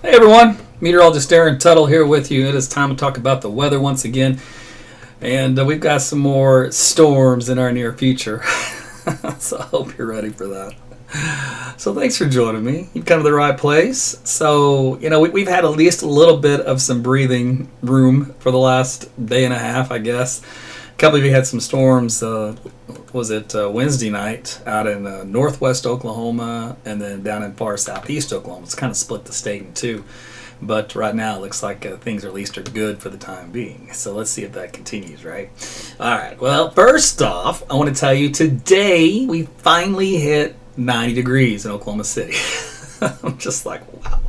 Hey everyone, Meteorologist Tuttle here with you. It is time to talk about the weather once again, and we've got some more storms in our near future. So I hope you're ready for that. So thanks for joining me. You've come to the right place. So we've had at least a little bit of some breathing room for the last day and a half, I guess. A couple of you had some storms. Was it Wednesday night out in northwest Oklahoma and then down in far southeast Oklahoma? It's kind of split the state in two. But right now it looks like things at least are good for the time being. So let's see if that continues, right? All right. Well, first off, I want to tell you today we finally hit 90 degrees in Oklahoma City. I'm just like, wow.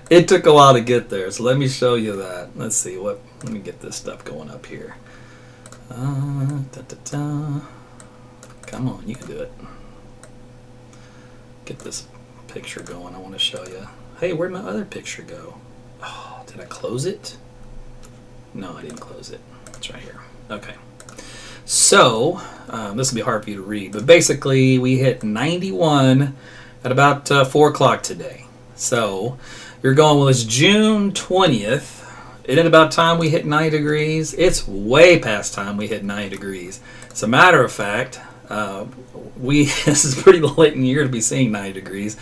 It took a while to get there. So let me show you that. Let's see. Let me get this stuff going up here. Come on, you can do it. Get this picture going. I want to show you. Hey, where'd my other picture go? Oh, did I close it? No, I didn't close it. It's right here. Okay. So, this will be hard for you to read, but basically we hit 91 at about 4 o'clock today. So, you're going, well, it's June 20th. Isn't it about time we hit 90 degrees? It's way past time we hit 90 degrees. As a matter of fact, this is pretty late in the year to be seeing 90 degrees.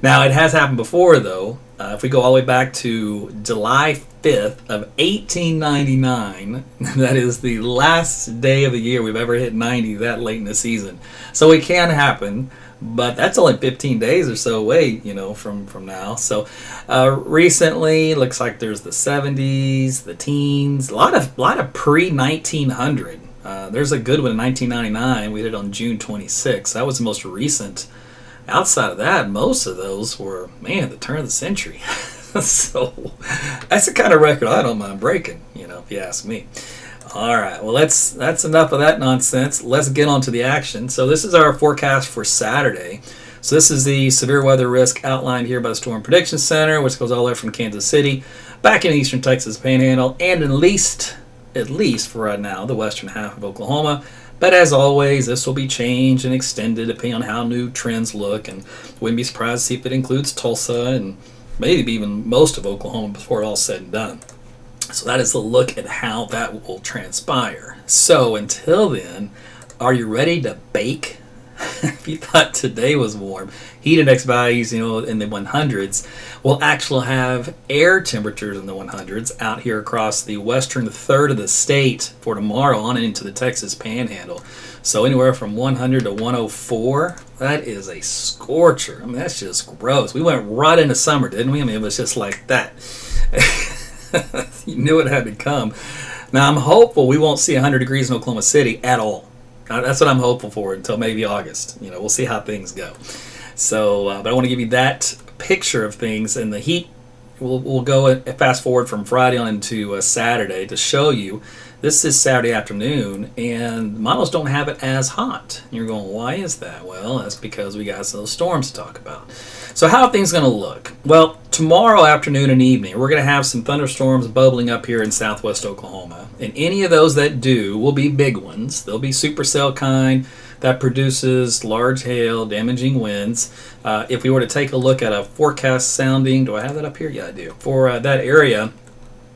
Now, it has happened before, though. If we go all the way back to July 5th of 1899, that is the last day of the year we've ever hit 90 that late in the season. So it can happen, but that's only 15 days or so away, from now. So recently, looks like there's the 70s, the teens, a lot of pre-1900. There's a good one in 1999. We did it on June 26th. That was the most recent. Outside of that, most of those were, the turn of the century. So that's the kind of record I don't mind breaking, if you ask me. All right, well, that's enough of that nonsense. Let's get on to the action. So this is our forecast for Saturday. So this is the severe weather risk outlined here by the Storm Prediction Center, which goes all the way from Kansas City back in eastern Texas Panhandle, and at least for right now, the western half of Oklahoma. But as always, this will be changed and extended depending on how new trends look, and wouldn't be surprised to see if it includes Tulsa and maybe even most of Oklahoma before it all's said and done. So that is a look at how that will transpire. So until then, are you ready to bake? If you thought today was warm, heat index values, in the 100s, will actually have air temperatures in the 100s out here across the western third of the state for tomorrow on into the Texas Panhandle. So anywhere from 100 to 104, that is a scorcher. That's just gross. We went right into summer, didn't we? It was just like that. You knew it had to come. Now I'm hopeful we won't see 100 degrees in Oklahoma City at all. That's what I'm hopeful for until maybe August. We'll see how things go. So, but I want to give you that picture of things, and the heat. We'll go fast forward from Friday on into Saturday to show you. This is Saturday afternoon, and models don't have it as hot. You're going, why is that? Well, that's because we got those storms to talk about. So how are things going to look? Well, tomorrow afternoon and evening, we're going to have some thunderstorms bubbling up here in southwest Oklahoma. And any of those that do will be big ones. They'll be supercell kind that produces large hail, damaging winds. If we were to take a look at a forecast sounding, do I have that up here? Yeah, I do. For that area,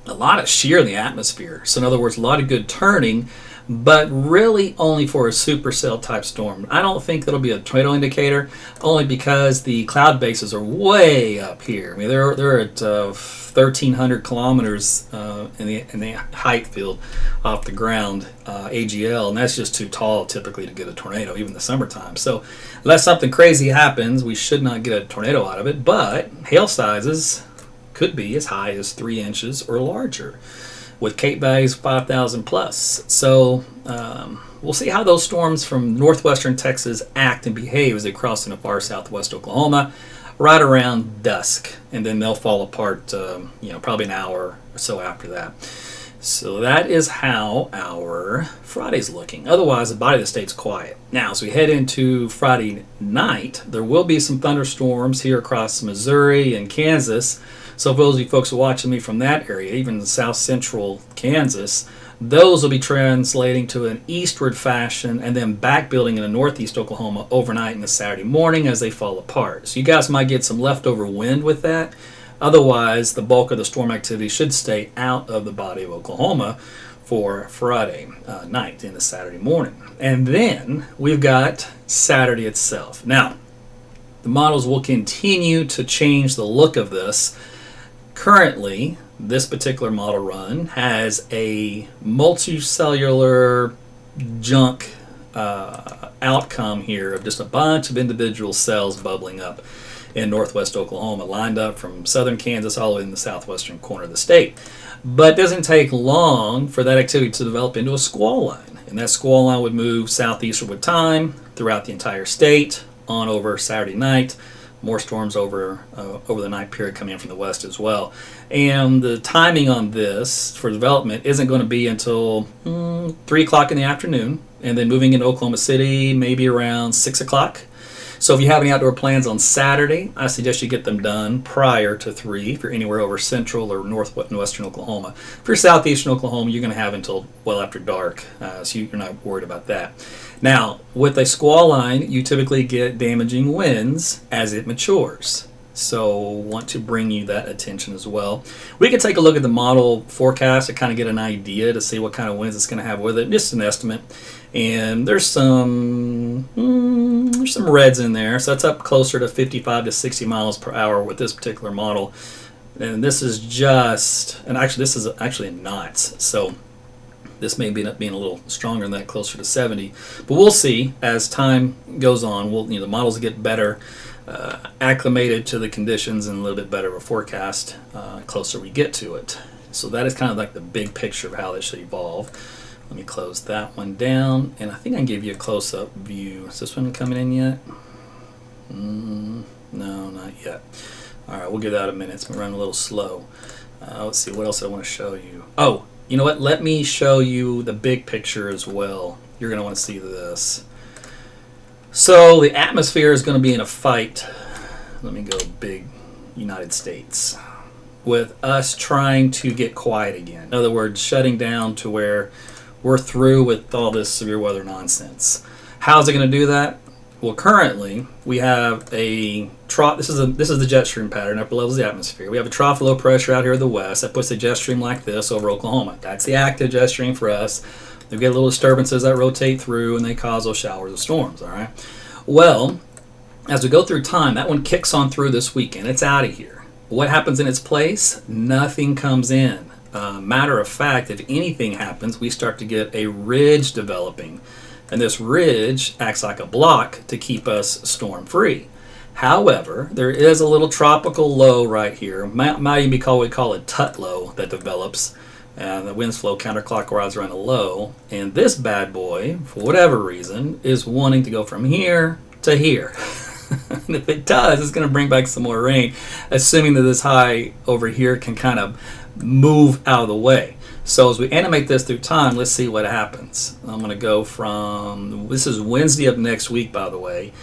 a lot of shear in the atmosphere. So in other words, a lot of good turning, but really only for a supercell type storm. I don't think that'll be a tornado indicator, only because the cloud bases are way up here. They're at 1,300 kilometers in the height field off the ground, AGL, and that's just too tall typically to get a tornado, even in the summertime. So unless something crazy happens, we should not get a tornado out of it, but hail sizes could be as high as 3 inches or larger, with Cape values 5,000 plus. So we'll see how those storms from northwestern Texas act and behave as they cross into far southwest Oklahoma right around dusk, and then they'll fall apart probably an hour or so after that. So that is how our Friday's looking. Otherwise, the body of the state's quiet. Now, as we head into Friday night, there will be some thunderstorms here across Missouri and Kansas. So for those of you folks watching me from that area, even south central Kansas, those will be translating to an eastward fashion and then back building into northeast Oklahoma overnight and the Saturday morning as they fall apart. So you guys might get some leftover wind with that, Otherwise, the bulk of the storm activity should stay out of the body of Oklahoma for Friday night into Saturday morning. And then we've got Saturday itself. Now, the models will continue to change the look of this. Currently, this particular model run has a multicellular junk outcome here of just a bunch of individual cells bubbling up in northwest Oklahoma, lined up from southern Kansas all the way in the southwestern corner of the state. But it doesn't take long for that activity to develop into a squall line. And that squall line would move southeastward with time throughout the entire state on over Saturday night. More storms over the night period coming in from the west as well. And the timing on this for development isn't going to be until 3 o'clock in the afternoon, and then moving into Oklahoma City maybe around 6 o'clock. So if you have any outdoor plans on Saturday, I suggest you get them done prior to 3 if you're anywhere over central or northwestern Oklahoma. If you're southeastern Oklahoma, you're going to have until well after dark, so you're not worried about that. Now, with a squall line, you typically get damaging winds as it matures. So want to bring you that attention as well. We can take a look at the model forecast to kind of get an idea to see what kind of winds it's going to have with it. Just an estimate. And there's some reds in there. So that's up closer to 55 to 60 miles per hour with this particular model. And this is just, and actually this is actually in knots. So this may end up being a little stronger than that, closer to 70. But we'll see as time goes on. The models get better, acclimated to the conditions, and a little bit better of a forecast closer we get to it. So that is kind of like the big picture of how this should evolve. Let me close that one down, and I think I can give you a close-up view. Is this one coming in yet? No, not yet. All right, we'll give that a minute. It's running a little slow. Let's see, what else I want to show you. Oh, you know what? Let me show you the big picture as well. You're going to want to see this. So the atmosphere is going to be in a fight. Let me go big United States. With us trying to get quiet again. In other words, shutting down to where we're through with all this severe weather nonsense. How's it going to do that? Well, currently we have a trough. This is the jet stream pattern, upper levels of the atmosphere. We have a trough of low pressure out here in the west that puts a jet stream like this over Oklahoma. That's the active jet stream for us. We get little disturbances that rotate through and they cause those showers of storms. All right. Well, as we go through time, that one kicks on through this weekend. It's out of here. What happens in its place? Nothing comes in. Matter of fact, if anything happens, we start to get a ridge developing. And this ridge acts like a block to keep us storm-free. However, there is a little tropical low right here. Might even be called what we call a Tuttle low that develops. The winds flow counterclockwise around the low. And this bad boy, for whatever reason, is wanting to go from here to here. And if it does, it's going to bring back some more rain, assuming that this high over here can kind of move out of the way. So as we animate this through time, let's see what happens. I'm going to go from, this is Wednesday of next week, by the way.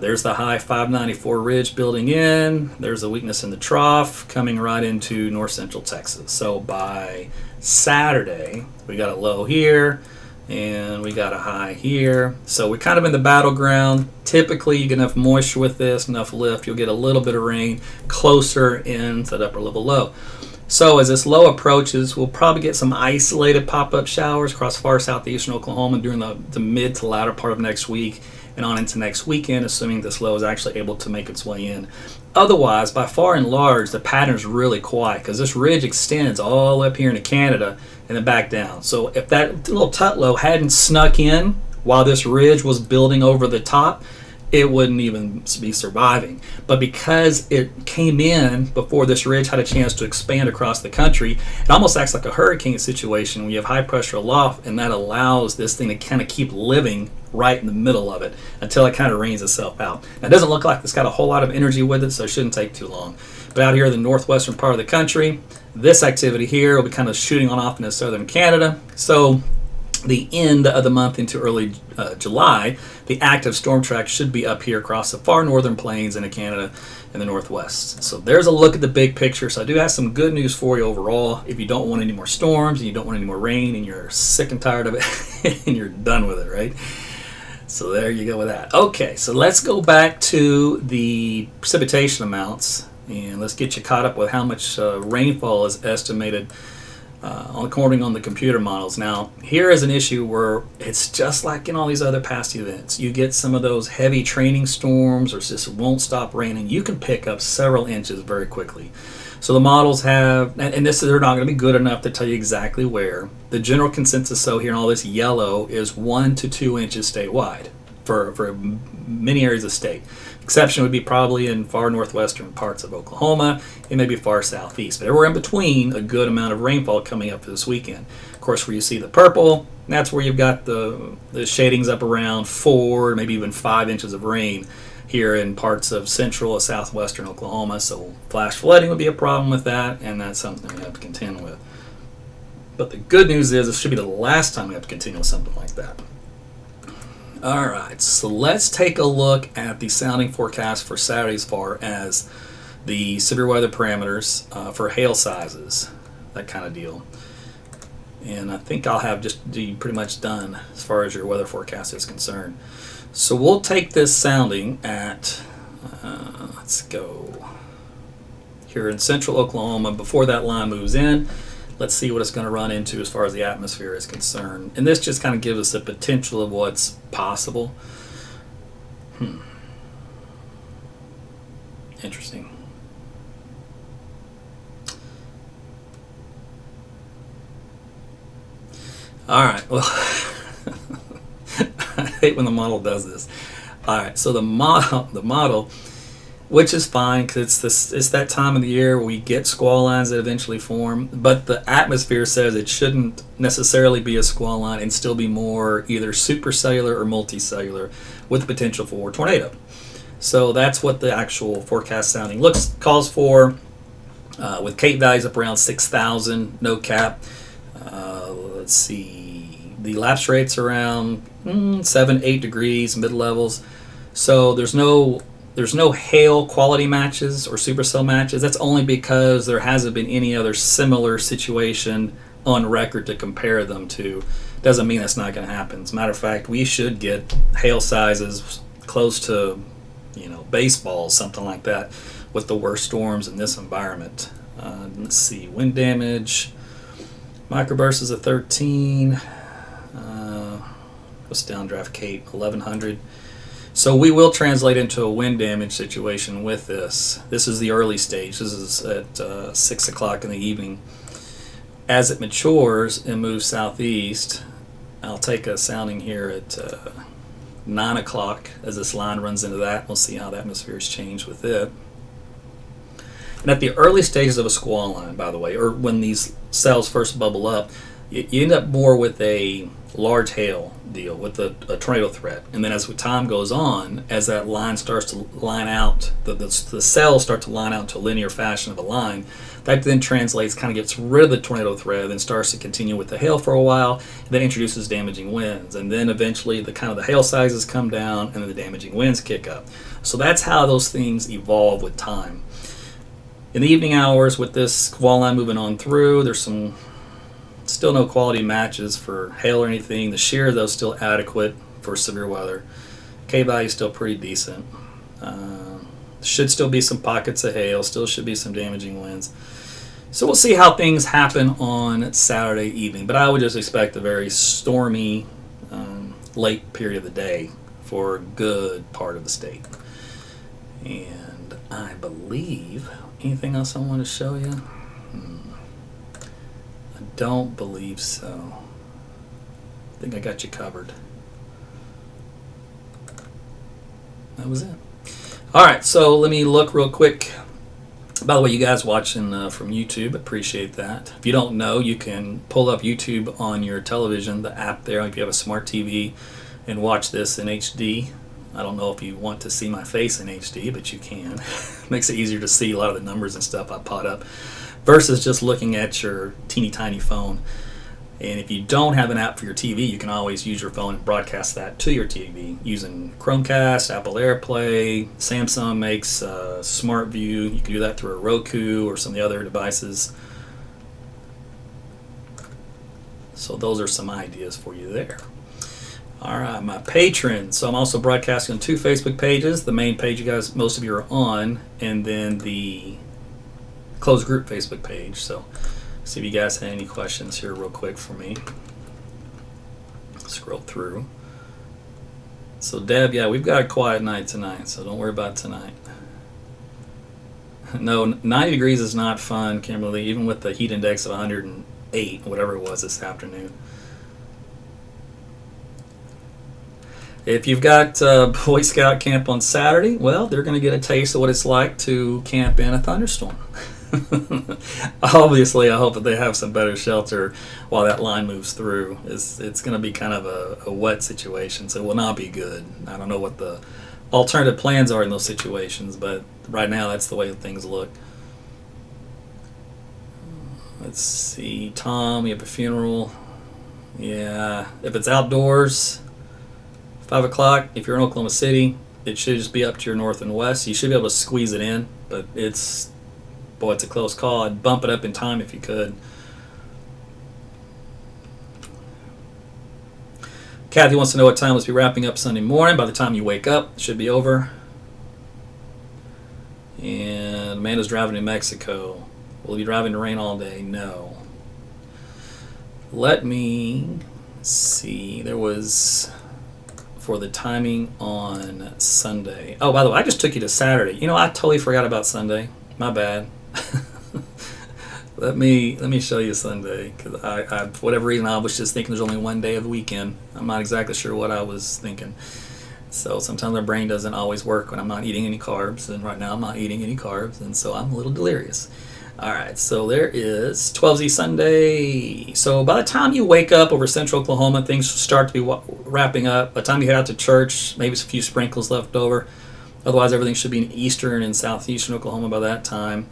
There's the high 594 ridge building in. There's a weakness in the trough coming right into north central Texas. So by Saturday, we got a low here and we got a high here. So we're kind of in the battleground. Typically, you get enough moisture with this, enough lift, you'll get a little bit of rain closer into that upper level low. So as this low approaches, we'll probably get some isolated pop-up showers across far southeastern Oklahoma during the mid to latter part of next week and on into next weekend, assuming this low is actually able to make its way in. Otherwise, by far and large, the pattern is really quiet because this ridge extends all up here into Canada and then back down. So if that little Tuttle low hadn't snuck in while this ridge was building over the top, it wouldn't even be surviving. But because it came in before this ridge had a chance to expand across the country, it almost acts like a hurricane situation when you have high pressure aloft, and that allows this thing to kind of keep living right in the middle of it until it kind of rains itself out. Now, it doesn't look like it's got a whole lot of energy with it, so it shouldn't take too long. But out here in the northwestern part of the country, this activity here will be kind of shooting on off into southern Canada. So the end of the month into early July, the active storm track should be up here across the far northern plains into Canada and the northwest. So there's a look at the big picture. So I do have some good news for you overall. If you don't want any more storms and you don't want any more rain and you're sick and tired of it and you're done with it, right? So there you go with that. Okay, so let's go back to the precipitation amounts And let's get you caught up with how much rainfall is estimated according on the computer models. Now, here is an issue where it's just like in all these other past events. You get some of those heavy training storms or just won't stop raining. You can pick up several inches very quickly. So the models have, and they're not going to be good enough to tell you exactly where. The general consensus, so here in all this yellow, is 1 to 2 inches statewide for many areas of state. Exception would be probably in far northwestern parts of Oklahoma and maybe far southeast. But everywhere in between, a good amount of rainfall coming up for this weekend. Of course, where you see the purple, that's where you've got the shadings up around 4, maybe even 5 inches of rain here in parts of central or southwestern Oklahoma. So flash flooding would be a problem with that, and that's something we have to contend with. But the good news is this should be the last time we have to contend with something like that. All right, so let's take a look at the sounding forecast for Saturday as far as the severe weather parameters for hail sizes, that kind of deal. And I think I'll have just pretty much done as far as your weather forecast is concerned. So we'll take this sounding at, let's go here in central Oklahoma before that line moves in. Let's see what it's going to run into as far as the atmosphere is concerned. And this just kind of gives us the potential of what's possible. Interesting. All right, well, I hate when the model does this. All right, so the model, which is fine because it's that time of the year where we get squall lines that eventually form, but the atmosphere says it shouldn't necessarily be a squall line and still be more either supercellular or multicellular with the potential for tornado. So that's what the actual forecast sounding calls for, with CAPE values up around 6,000, no cap. Let's see, the lapse rates around 7-8 degrees, mid levels. So there's no hail quality matches or supercell matches. That's only because there hasn't been any other similar situation on record to compare them to. Doesn't mean that's not going to happen. As a matter of fact, we should get hail sizes close to, baseballs, something like that, with the worst storms in this environment. Let's see, wind damage, microbursts is a 13. What's downdraft Cape, 1100. So we will translate into a wind damage situation with this. This is the early stage. This is at 6 o'clock in the evening. As it matures and moves southeast, I'll take a sounding here at 9 o'clock as this line runs into that. We'll see how the atmosphere has changed with it. And at the early stages of a squall line, by the way, or when these cells first bubble up, you end up more with a large hail deal, with a tornado threat. And then as time goes on, as that line starts to line out, the cells start to line out into a linear fashion of a line, that then translates, kind of gets rid of the tornado threat, then starts to continue with the hail for a while, and then introduces damaging winds. And then eventually the hail sizes come down and then the damaging winds kick up. So that's how those things evolve with time. In the evening hours, with this squall line moving on through, there's still no quality matches for hail or anything. The shear, though, is still adequate for severe weather. K value is still pretty decent. Should still be some pockets of hail. Still should be some damaging winds. So we'll see how things happen on Saturday evening. But I would just expect a very stormy late period of the day for a good part of the state. And I believe, anything else I want to show you? I don't believe so. I think I got you covered. That was it. All right, so let me look real quick. By the way, you guys watching from YouTube, appreciate that. If you don't know, you can pull up YouTube on your television, the app there, if you have a smart TV, and watch this in HD. I don't know if you want to see my face in HD, but you can. Makes it easier to see a lot of the numbers and stuff I pot up versus just looking at your teeny tiny phone. And if you don't have an app for your TV, you can always use your phone and broadcast that to your TV using Chromecast, Apple AirPlay. Samsung makes Smart View. You can do that through a Roku or some of the other devices. So those are some ideas for you there. All right, my patrons. So I'm also broadcasting on 2 Facebook pages. The main page you guys, most of you are on, and then the closed group Facebook page. So see if you guys have any questions here real quick for me. Scroll through. So Deb, yeah, we've got a quiet night tonight, so don't worry about tonight. No, 90 degrees is not fun, Kimberly, even with the heat index of 108, whatever it was this afternoon. If you've got Boy Scout camp on Saturday, well, they're going to get a taste of what it's like to camp in a thunderstorm. Obviously, I hope that they have some better shelter while that line moves through. It's going to be kind of a wet situation, so it will not be good. I don't know what the alternative plans are in those situations, but right now that's the way things look. Let's see, Tom, you have a funeral. Yeah, if it's outdoors, 5 o'clock, if you're in Oklahoma City, it should just be up to your north and west. You should be able to squeeze it in, but it's a close call. I'd bump it up in time if you could. Kathy wants to know what time we'll be wrapping up Sunday morning. By the time you wake up, it should be over. And Amanda's driving to Mexico. Will you be driving in the rain all day? No. Let me see. There was for the timing on Sunday. Oh, by the way, I just took you to Saturday. You know, I totally forgot about Sunday. My bad. Let me show you Sunday, because I for whatever reason I was just thinking there's only one day of the weekend. I'm not exactly sure what I was thinking. So sometimes our brain doesn't always work when I'm not eating any carbs, and right now I'm not eating any carbs, and so I'm a little delirious. All right, so there is 12Z Sunday. So by the time you wake up over Central Oklahoma, things start to be wrapping up. By the time you head out to church, maybe it's a few sprinkles left over. Otherwise, everything should be in eastern and southeastern Oklahoma by that time.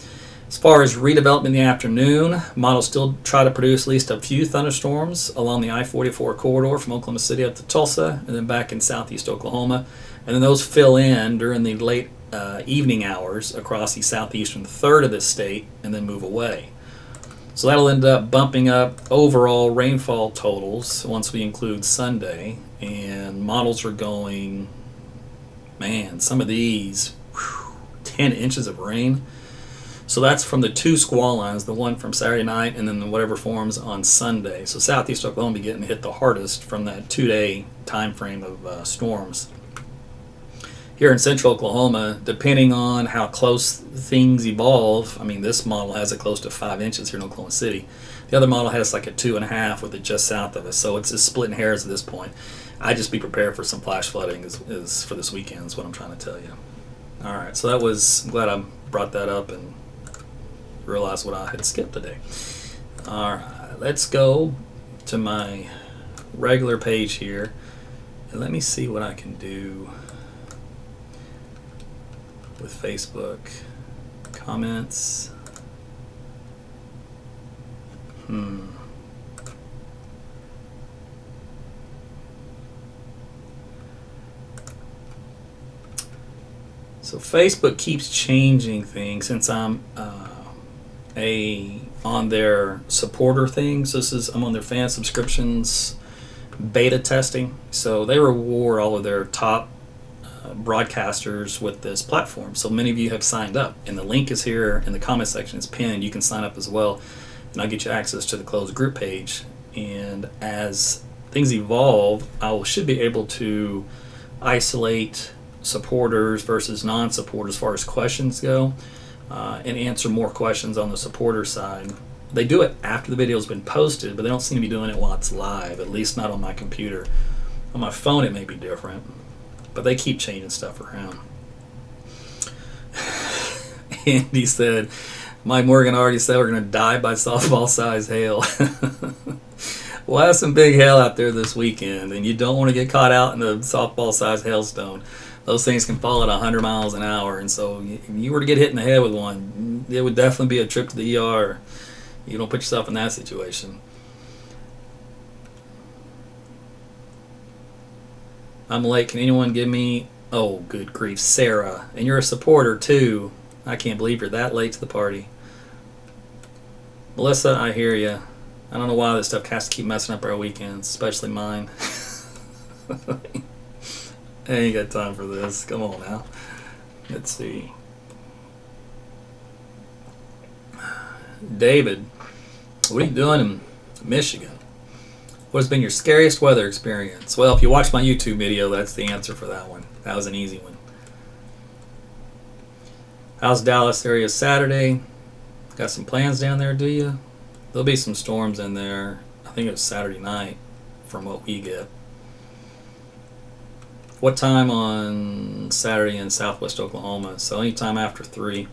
As far as redevelopment in the afternoon, models still try to produce at least a few thunderstorms along the I-44 corridor from Oklahoma City up to Tulsa and then back in southeast Oklahoma. And then those fill in during the late evening hours across the southeastern third of the state and then move away. So that'll end up bumping up overall rainfall totals once we include Sunday. And models are going, man, some of these, 10 inches of rain. So that's from the 2 squall lines, the one from Saturday night and then whatever forms on Sunday. So southeast Oklahoma will be getting hit the hardest from that 2-day time frame of storms. Here in central Oklahoma, depending on how close things evolve, I mean, this model has it close to 5 inches here in Oklahoma City. The other model has like a 2.5 with it just south of us. So it's just splitting hairs at this point. I'd just be prepared for some flash flooding is for this weekend is what I'm trying to tell you. All right, so I'm glad I brought that up and realized what I had skipped today. All right, let's go to my regular page here and let me see what I can do with Facebook comments. So Facebook keeps changing things since I'm on their supporter things. I'm on their fan subscriptions beta testing. So they reward all of their top broadcasters with this platform. So many of you have signed up, and the link is here in the comment section. It's pinned. You can sign up as well, and I'll get you access to the closed group page. And as things evolve, should be able to isolate supporters versus non-supporters as far as questions go, and answer more questions on the supporter side. They do it after the video has been posted, but they don't seem to be doing it while it's live, at least not on my computer. On my phone it may be different, but they keep changing stuff around. Andy said, Mike Morgan already said we're going to die by softball-sized hail. We'll have some big hail out there this weekend, and you don't want to get caught out in the softball-sized hailstone. Those things can fall at 100 miles an hour, and so if you were to get hit in the head with one, it would definitely be a trip to the ER. You don't put yourself in that situation. I'm late. Can anyone give me... Oh, good grief, Sarah. And you're a supporter, too. I can't believe you're that late to the party. Melissa, I hear you. I don't know why this stuff has to keep messing up our weekends, especially mine. I ain't got time for this. Come on now. Let's see. David, what are you doing in Michigan? What has been your scariest weather experience? Well, if you watch my YouTube video, that's the answer for that one. That was an easy one. How's Dallas area Saturday? Got some plans down there, do you? There'll be some storms in there. I think it was Saturday night from what we get. What time on Saturday in Southwest Oklahoma? So anytime after 3.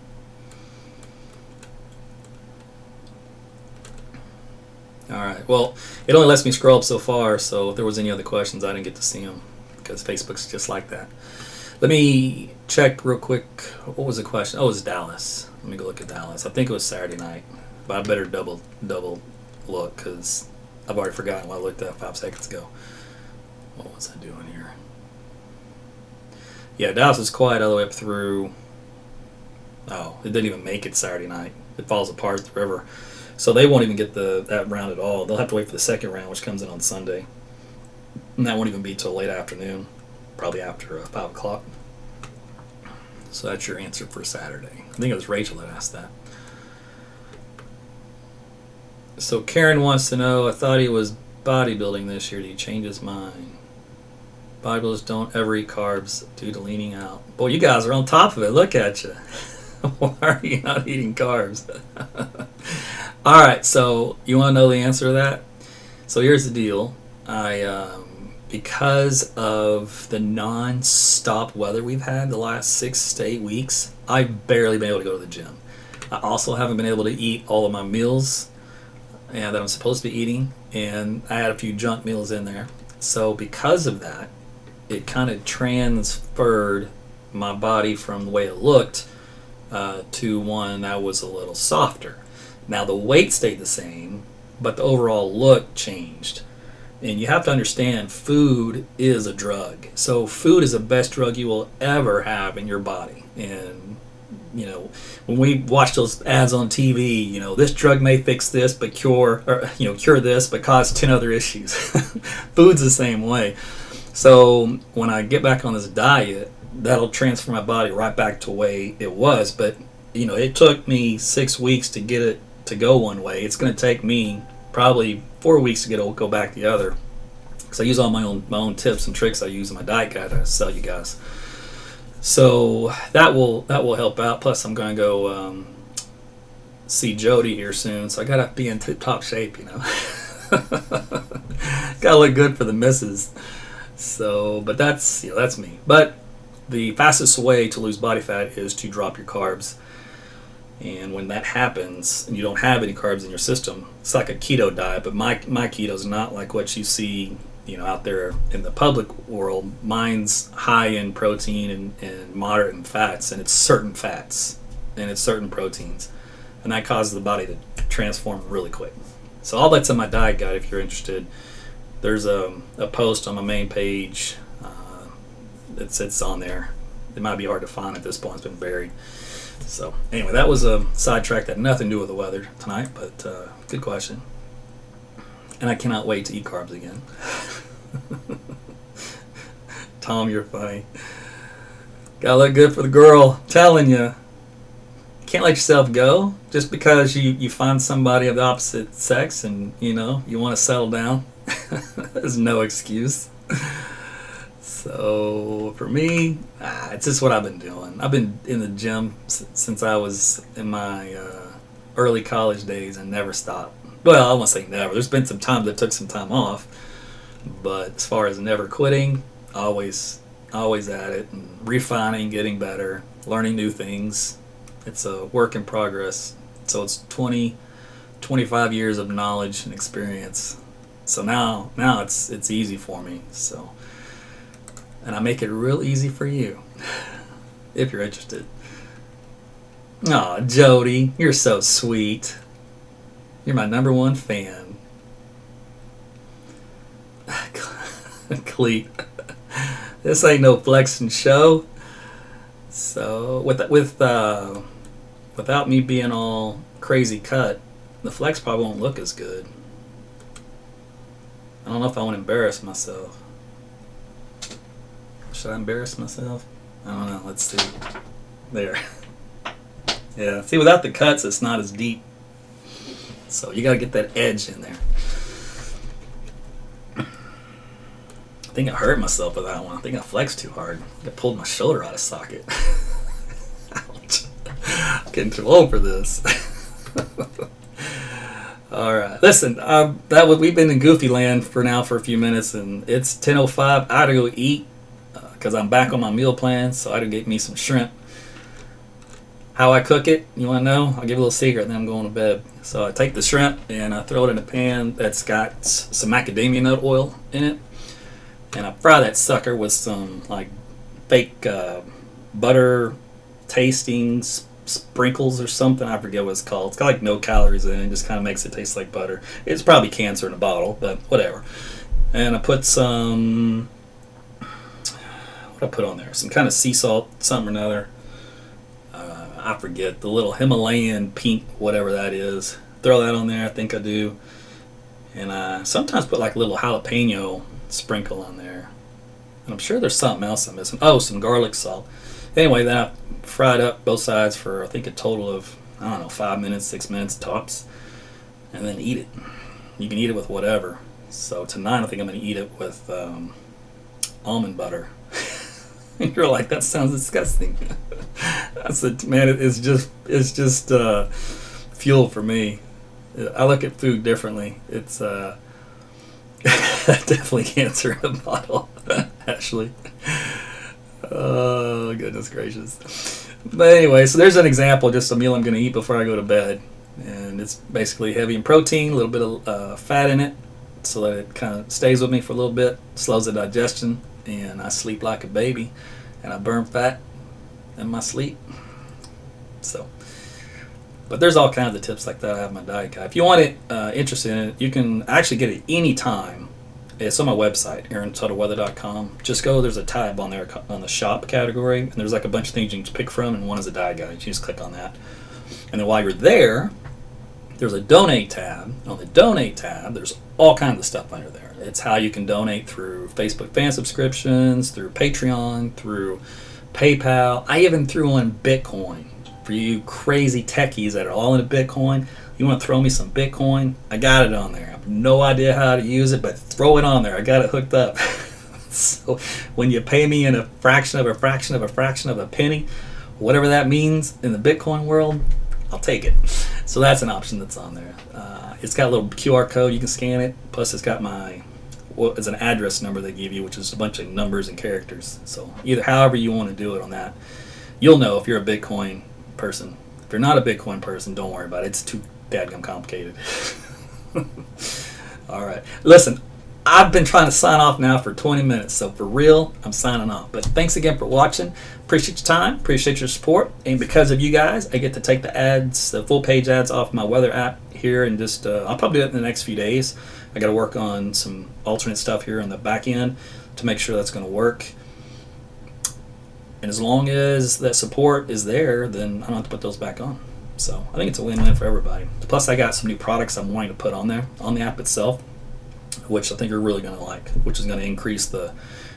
Alright, well, it only lets me scroll up so far, so if there was any other questions, I didn't get to see them because Facebook's just like that. Let me check real quick. What was the question? Oh, it was Dallas. Let me go look at Dallas. I think it was Saturday night, but I better double look because I've already forgotten what I looked at 5 seconds ago. What was I doing here? Yeah, Dallas is quiet all the way up through. Oh, it didn't even make it Saturday night. It falls apart at the river. So they won't even get that round at all. They'll have to wait for the second round, which comes in on Sunday. And that won't even be till late afternoon, probably after 5 o'clock. So that's your answer for Saturday. I think it was Rachel that asked that. So Karen wants to know, I thought he was bodybuilding this year. Did he change his mind? Bodybuilders don't ever eat carbs due to leaning out. Boy, you guys are on top of it. Look at you. Why are you not eating carbs? All right, so you want to know the answer to that? So here's the deal. Because of the non-stop weather we've had the last 6 to 8 weeks, I've barely been able to go to the gym. I also haven't been able to eat all of my meals that I'm supposed to be eating, and I had a few junk meals in there. So because of that, it kind of transferred my body from the way it looked to one that was a little softer. Now the weight stayed the same, but the overall look changed. And you have to understand, food is a drug. So food is the best drug you will ever have in your body. And, you know, when we watch those ads on TV, you know, this drug may fix this, but cure this, but cause 10 other issues. Food's the same way. So when I get back on this diet, that'll transfer my body right back to the way it was. But, you know, it took me 6 weeks to get it to go one way. It's going to take me probably 4 weeks to go back the other, because I use all my own tips and tricks I use in my diet guide that I sell you guys. So that will help out. Plus I'm going to go see Jody here soon, so I gotta be in tip-top shape, you know. Gotta look good for the missus. So, but that's me. But the fastest way to lose body fat is to drop your carbs. And when that happens and you don't have any carbs in your system, it's like a keto diet, but my keto is not like what you see, you know, out there in the public world. Mine's high in protein and moderate in fats, and it's certain fats and it's certain proteins, and that causes the body to transform really quick. So all that's in my diet guide if you're interested. There's a post on my main page that sits on there. It might be hard to find at this point. It's been buried. So anyway, that was a sidetrack that had nothing to do with the weather tonight, but good question. And I cannot wait to eat carbs again. Tom, you're funny. Gotta look good for the girl. I'm telling you. Can't let yourself go just because you find somebody of the opposite sex and, you know, you want to settle down. There's no excuse. So for me, it's just what I've been doing. I've been in the gym since I was in my early college days and never stopped. Well, I won't say never. There's been some times I took some time off, but as far as never quitting, always at it and refining, getting better, learning new things. It's a work in progress. So it's 25 years of knowledge and experience. So now it's easy for me. So. And I make it real easy for you, if you're interested. Aw, Jody, you're so sweet. You're my #1 fan. Cleat. This ain't no flexing show. So without me being all crazy cut, the flex probably won't look as good. I don't know if I want to embarrass myself. Should I embarrass myself? I don't know. Let's see. There. Yeah. See, without the cuts, it's not as deep. So you got to get that edge in there. I think I hurt myself with that one. I think I flexed too hard. I pulled my shoulder out of socket. Ouch. I'm getting too old for this. All right. Listen, we've been in Goofy Land for a few minutes, and it's 10:05. I gotta go eat because I'm back on my meal plan, so I gotta get me some shrimp. How I cook it, you want to know? I'll give you a little secret, and then I'm going to bed. So I take the shrimp and I throw it in a pan that's got some macadamia nut oil in it, and I fry that sucker with some like fake butter tasting sprinkles or something. I forget what it's called. It's got like no calories in it. It just kind of makes it taste like butter. It's probably cancer in a bottle, but whatever. And I put some, what I put on there? Some kind of sea salt, something or another. I forget, the little Himalayan pink, whatever that is. Throw that on there, I think I do. And I sometimes put like a little jalapeno sprinkle on there. And I'm sure there's something else I'm missing. Oh, some garlic salt. Anyway, then I fried up both sides for I think a total of, 5 minutes, 6 minutes tops. And then eat it. You can eat it with whatever. So tonight I think I'm going to eat it with almond butter. You're like, that sounds disgusting. Man, it's just fuel for me. I look at food differently. It's definitely cancer in a bottle, actually. Oh, goodness gracious. But anyway, so there's an example, just a meal I'm going to eat before I go to bed. And it's basically heavy in protein, a little bit of fat in it, so that it kind of stays with me for a little bit, slows the digestion, and I sleep like a baby, and I burn fat in my sleep. So, but there's all kinds of tips like that I have in my diet guide. If you want it, interested in it, you can actually get it anytime. It's on my website, AaronTuttleWeather.com. Just go, there's a tab on there on the shop category, and there's like a bunch of things you can pick from, and one is a diet guide. You just click on that. And then while you're there, there's a donate tab. On the donate tab, there's all kinds of stuff under there. It's how you can donate through Facebook fan subscriptions, through Patreon, through PayPal. I even threw in Bitcoin. For you crazy techies that are all into Bitcoin, you want to throw me some Bitcoin? I got it on there. I have no idea how to use it, but throw it on there. I got it hooked up. So when you pay me in a fraction of a fraction of a fraction of a penny, whatever that means in the Bitcoin world, I'll take it. So that's an option that's on there. It's got a little QR code. You can scan it. Plus, it's got it's an address number they give you, which is a bunch of numbers and characters. So however you want to do it on that, you'll know if you're a Bitcoin person. If you're not a Bitcoin person, don't worry about it. It's too dadgum complicated. All right. Listen, I've been trying to sign off now for 20 minutes, so for real, I'm signing off. But thanks again for watching. Appreciate your time. Appreciate your support. And because of you guys, I get to take the full page ads off my weather app here, and just I'll probably do it in the next few days. I got to work on some alternate stuff here on the back end to make sure that's going to work. And as long as that support is there, then I don't have to put those back on. So I think it's a win-win for everybody. Plus, I got some new products I'm wanting to put on there, on the app itself, which I think you're really going to like, which is going to increase the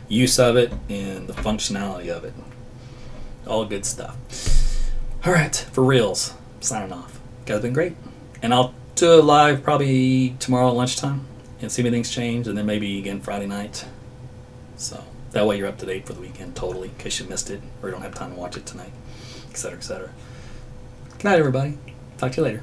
use of it and the functionality of it. All good stuff. All right, for reals, signing off. You guys have been great. And I'll do a live probably tomorrow at lunchtime and see if anything's changed, and then maybe again Friday night. So that way you're up to date for the weekend totally, in case you missed it or you don't have time to watch it tonight, etc., etc. Good night, everybody. Talk to you later.